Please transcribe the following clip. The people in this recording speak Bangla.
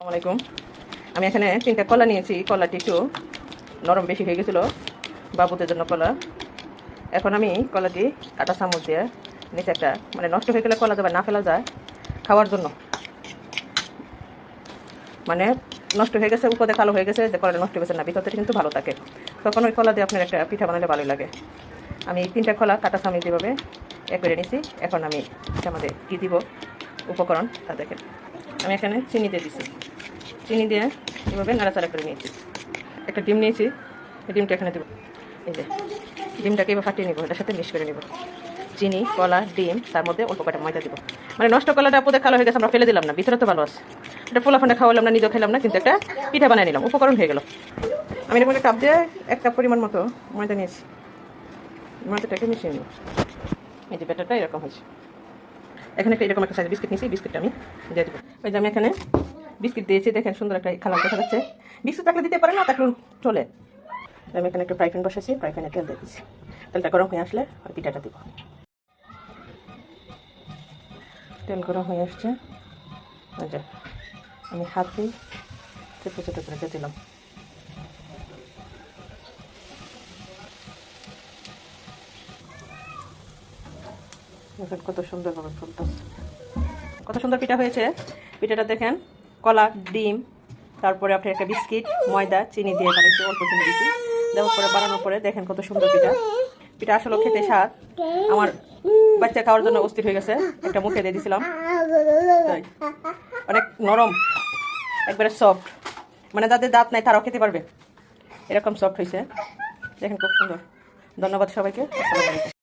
আসসালামাইকুম। আমি এখানে 3টা কলা নিয়েছি। কলাটি একটু নরম বেশি হয়ে গেছিলো বাবুদের জন্য কলা। এখন আমি কলাটি কাঁটা চামচ দিয়ে নিচে একটা নষ্ট হয়ে গেলে কলা যাবে না ফেলা যায় খাওয়ার জন্য। নষ্ট হয়ে গেছে, উপরে কালো হয়ে গেছে, যে কলাটা নষ্ট হয়ে গেছে না, ভিতরটা কিন্তু ভালো থাকে। তখন ওই কলা দিয়ে আপনার একটা পিঠা বানালে ভালোই লাগে। আমি 3টা কলা কাঁটা চামচ যেভাবে করে নিয়েছি। এখন আমি এটার মধ্যে কী দিব উপকরণ তা দেখেন। আমি এখানে চিনি দিয়ে দিচ্ছি। চিনি দিয়ে এভাবে নাড়াচাড়া করে নিয়েছি। একটা ডিম নিয়েছি, এই ডিমটা এখানে দেবো। এই যে ডিমটাকে এবার ফাটিয়ে নেবো, এটার সাথে মিক্স করে নেবো। চিনি, কলা, ডিম, তার মধ্যে অল্প কটা ময়দা দিব। নষ্ট কলাটা পোদে কালো হয়ে গেছে, আমরা ফেলে দিলাম না, ভিতরে তো ভালো আছে। এটা ফোলা খাওয়ালাম না, নিজেও খেলাম না, কিন্তু একটা পিঠা বানিয়ে নিলাম, উপকরণ হয়ে গেল। আমি এরকম একটা কাপ দিয়ে 1 কাপ পরিমাণ মতো ময়দা নিয়েছি। ময়দাটাকে মিশিয়ে নিব। এই যে ব্যাটারটা এরকম হয়েছে। এখানে এরকম একটা সাইজের বিস্কিট নিয়েছি, বিস্কিটটা আমি দিয়ে দেবো। ওই যে আমি এখানে বিস্কিট দিয়েছি, দেখেন সুন্দর একটা কালার দেখা যাচ্ছে। বিস্কুট থাকলে দিতে পারে না, থাকলে চলে। আমি এখানে একটা ফ্রাই প্যান বসেছি, ফ্রাই প্যানে তেল দিয়ে দিচ্ছি। তেলটা গরম হয়ে আসলে ওই পিঠাটা দিব। তেল গরম হয়ে আসছে, ওই যে আমি হাত দিয়ে ছোটো ছোটো করে দিয়ে দিলাম। দেখেন কত সুন্দরভাবে ফুলতেছে, কত সুন্দর পিঠা হয়েছে। পিঠাটা দেখেন, কলা, ডিম, তারপরে আপনি একটা বিস্কিট, ময়দা, চিনি দিয়ে বানিয়েছি, অল্প চিনি দিয়েছি, দেওয়ার পরে বানানোর পরে দেখেন কত সুন্দর পিঠা। পিঠা আসলে খেতে স্বাদ। আমার বাচ্চা খাওয়ার জন্য অস্থির হয়ে গেছে, একটা মুখে দিয়ে দিয়েছিলাম। অনেক নরম, একবারে সফট, যাদের দাঁত নাই তারাও খেতে পারবে, এরকম সফট হয়েছে। দেখেন খুব সুন্দর। ধন্যবাদ সবাইকে। আসসালামু আলাইকুম।